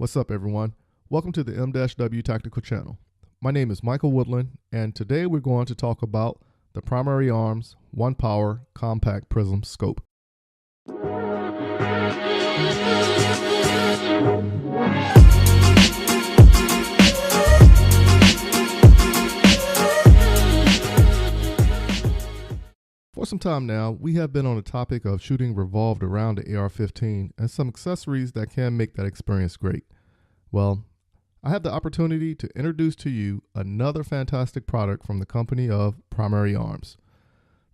What's up, everyone? Welcome to the 𝐤𝐤𝐤 Tactical channel. My name is Michael Woodland, and today we're going to talk about the Primary Arms 1-Power Compact Prism Scope. For some time now, we have been on the topic of shooting revolved around the AR-15 and some accessories that can make that experience great. Well, I have the opportunity to introduce to you another fantastic product from the company of Primary Arms.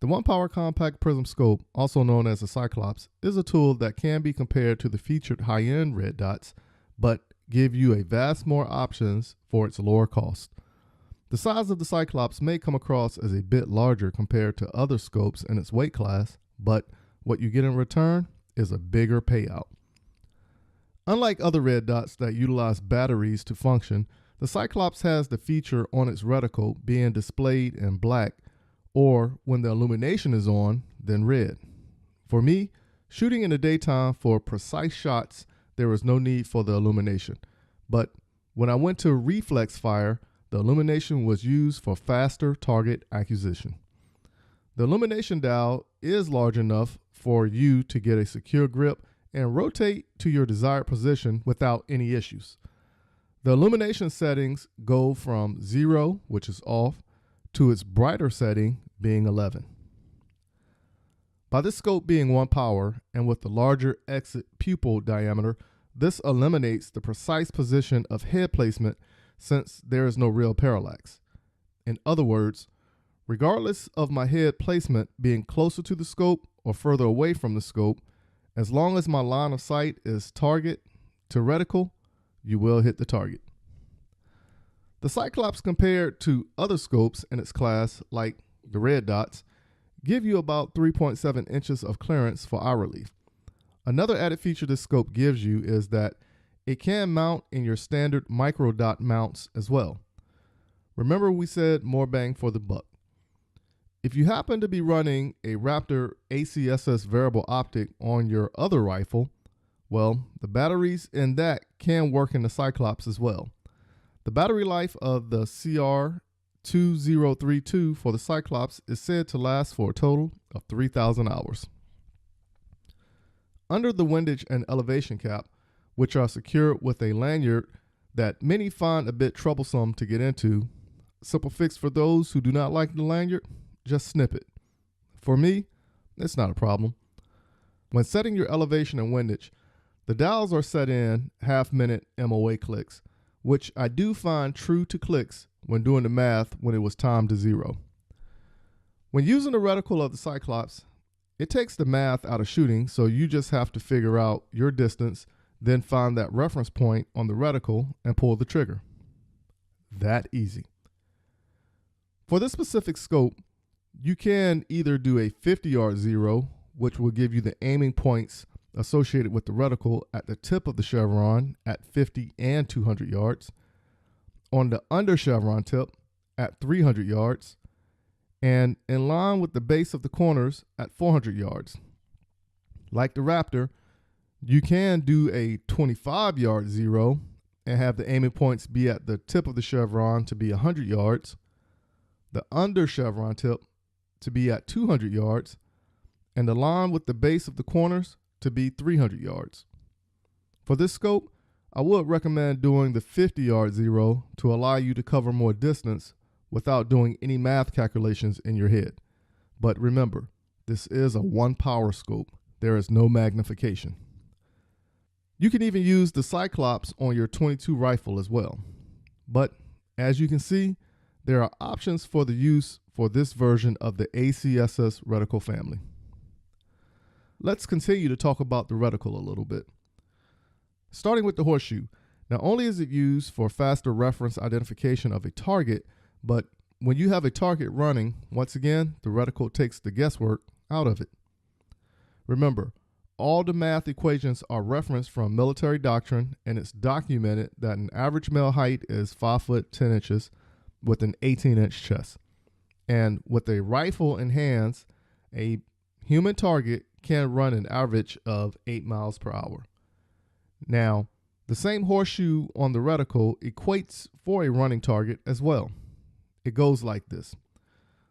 The 1-Power Compact Prism Scope, also known as the Cyclops, is a tool that can be compared to the featured high-end red dots, but give you a vast more options for its lower cost. The size of the Cyclops may come across as a bit larger compared to other scopes in its weight class, but what you get in return is a bigger payout. Unlike other red dots that utilize batteries to function, the Cyclops has the feature on its reticle being displayed in black, or when the illumination is on, then red. For me, shooting in the daytime for precise shots, there is no need for the illumination. But when I went to reflex fire, the illumination was used for faster target acquisition. The illumination dial is large enough for you to get a secure grip and rotate to your desired position without any issues. The illumination settings go from 0, which is off, to its brighter setting being 11. By this scope being 1-power and with the larger exit pupil diameter, this eliminates the precise position of head placement since there is no real parallax. In other words, regardless of my head placement being closer to the scope or further away from the scope, as long as my line of sight is target to reticle, you will hit the target. The Cyclops, compared to other scopes in its class, like the red dots, give you about 3.7 inches of clearance for eye relief. Another added feature this scope gives you is that it can mount in your standard micro dot mounts as well. Remember, we said more bang for the buck. If you happen to be running a Raptor ACSS variable optic on your other rifle, well, the batteries in that can work in the Cyclops as well. The battery life of the CR2032 for the Cyclops is said to last for a total of 3,000 hours. Under the windage and elevation cap, which are secured with a lanyard that many find a bit troublesome to get into, simple fix for those who do not like the lanyard: just snip it. For me, it's not a problem. When setting your elevation and windage, the dials are set in half-minute MOA clicks, which I do find true to clicks when doing the math when it was timed to 0. When using the reticle of the Cyclops, it takes the math out of shooting, so you just have to figure out your distance, then find that reference point on the reticle and pull the trigger. That easy. For this specific scope, you can either do a 50-yard 0, which will give you the aiming points associated with the reticle at the tip of the chevron at 50 and 200 yards, on the under chevron tip at 300 yards, and in line with the base of the corners at 400 yards. Like the Raptor, you can do a 25-yard 0 and have the aiming points be at the tip of the chevron to be 100 yards, the under chevron tip to be at 200 yards, and the line with the base of the corners to be 300 yards. For this scope, I would recommend doing the 50-yard 0 to allow you to cover more distance without doing any math calculations in your head. But remember, this is a 1-power scope. There is no magnification. You can even use the Cyclops on your .22 rifle as well. But as you can see, there are options for the use for this version of the ACSS reticle family. Let's continue to talk about the reticle a little bit. Starting with the horseshoe, not only is it used for faster reference identification of a target, but when you have a target running, once again, the reticle takes the guesswork out of it. Remember, all the math equations are referenced from military doctrine, and it's documented that an average male height is 5 foot 10 inches with an 18-inch chest. And with a rifle in hands, a human target can run an average of 8 miles per hour. Now, The same horseshoe on the reticle equates for a running target as well. It goes like this.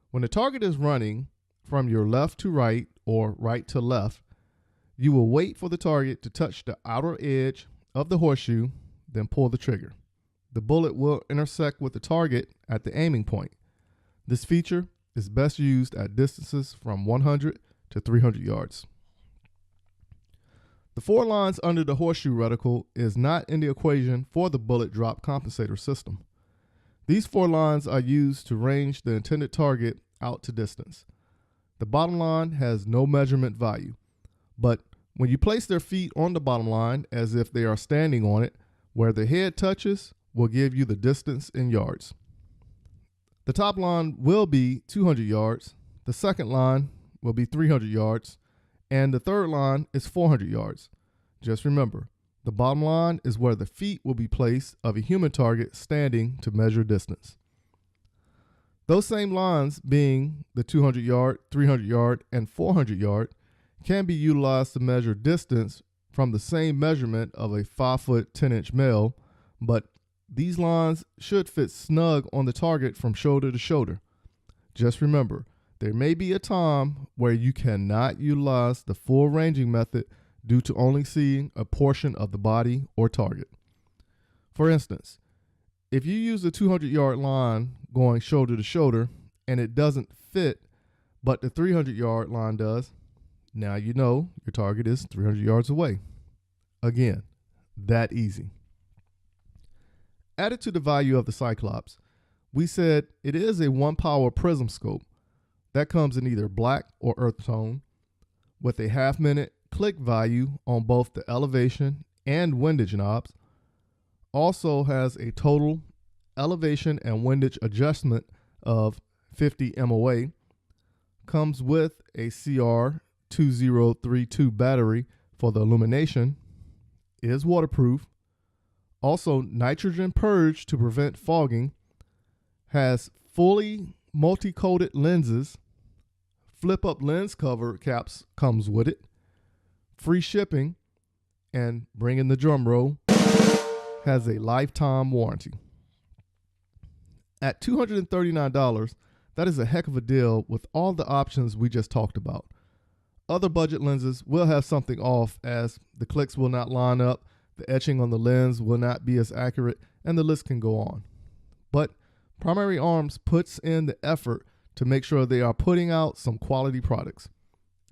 When the target is running from your left to right or right to left, you will wait for the target to touch the outer edge of the horseshoe, then pull the trigger. The bullet will intersect with the target at the aiming point. This feature is best used at distances from 100 to 300 yards. The 4 lines under the horseshoe reticle is not in the equation for the bullet drop compensator system. These 4 lines are used to range the intended target out to distance. The bottom line has no measurement value, but when you place their feet on the bottom line as if they are standing on it, where the head touches will give you the distance in yards. The top line will be 200 yards, the second line will be 300 yards, and the third line is 400 yards. Just remember, the bottom line is where the feet will be placed of a human target standing to measure distance. Those same lines, being the 200 yard, 300 yard, and 400 yard, can be utilized to measure distance from the same measurement of a 5 foot 10 inch male, but these lines should fit snug on the target from shoulder to shoulder. Just remember, there may be a time where you cannot utilize the full ranging method due to only seeing a portion of the body or target. For instance, if you use a 200 yard line going shoulder to shoulder and it doesn't fit, but the 300 yard line does, now you know your target is 300 yards away. Again, that easy. Added to the value of the Cyclops, we said it is a 1-power prism scope that comes in either black or earth tone with a half-minute click value on both the elevation and windage knobs. Also has a total elevation and windage adjustment of 50 MOA. Comes with a CR2032 battery for the illumination. Is waterproof. Also nitrogen purge to prevent fogging. Has fully multi-coated lenses. Flip-up lens cover caps comes with it. Free shipping, and bring in the drum roll, has a lifetime warranty. At $239, that is a heck of a deal with all the options we just talked about. Other budget lenses will have something off, as the clicks will not line up, the etching on the lens will not be as accurate, and the list can go on. But Primary Arms puts in the effort to make sure they are putting out some quality products.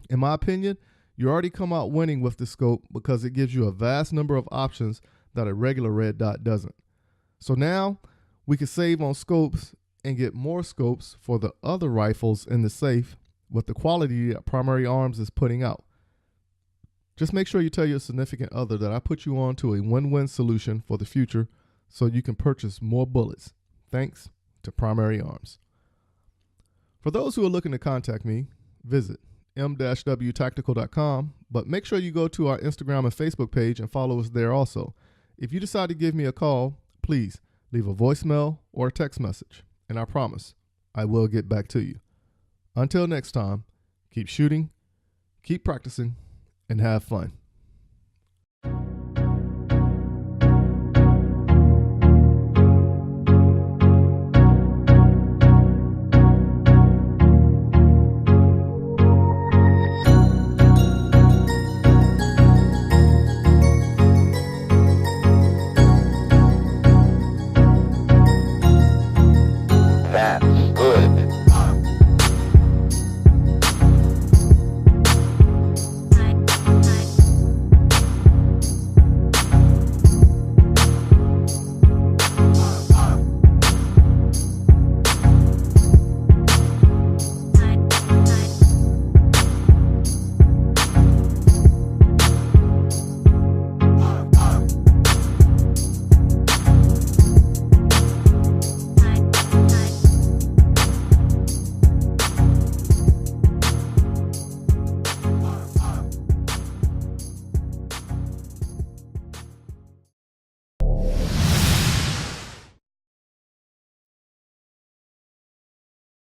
In my opinion, you already come out winning with the scope because it gives you a vast number of options that a regular red dot doesn't. So now we can save on scopes and get more scopes for the other rifles in the safe with the quality that Primary Arms is putting out. Just make sure you tell your significant other that I put you on to a win-win solution for the future so you can purchase more bullets. Thanks to Primary Arms. For those who are looking to contact me, visit m-wtactical.com, but make sure you go to our Instagram and Facebook page and follow us there also. If you decide to give me a call, please leave a voicemail or a text message, and I promise I will get back to you. Until next time, keep shooting, keep practicing, and have fun.